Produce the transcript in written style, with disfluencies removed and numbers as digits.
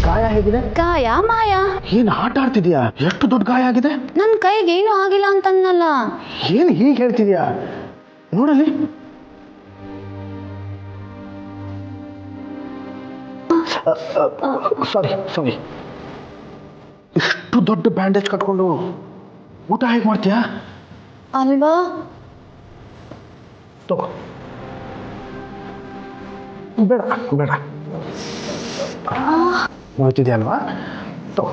ಗಾಯ ಹೇಗಿದೆ? ಗಾಯ ಮಾಯ. ಏನು ಆಟ ಆಡ್ತಿದ್ಯಾ? ಎಷ್ಟು ದೊಡ್ಡ ಗಾಯ ಆಗಿದೆ? ನನ್ನ ಕೈಗೆ ಏನೂ ಆಗಿಲ್ಲ ಅಂತನ್ನಲ್ಲ. ಏನು ಹೀಗೆ ಹೇಳ್ತಿದ್ಯಾ? ನೋಡಲಿ. ಸಾರಿ. ಇಷ್ಟು ದೊಡ್ಡ ಬ್ಯಾಂಡೇಜ್ ಕಟ್ಕೊಂಡು ಊಟ ಹೇಗೆ ಮಾಡ್ತೀಯಾ? ಅಲ್ವಾ? ತಗೋ. ಬೇಡ ಮಾಡ್ತಿದ್ಯಾ ಅಲ್ವಾ? ತಗೋ.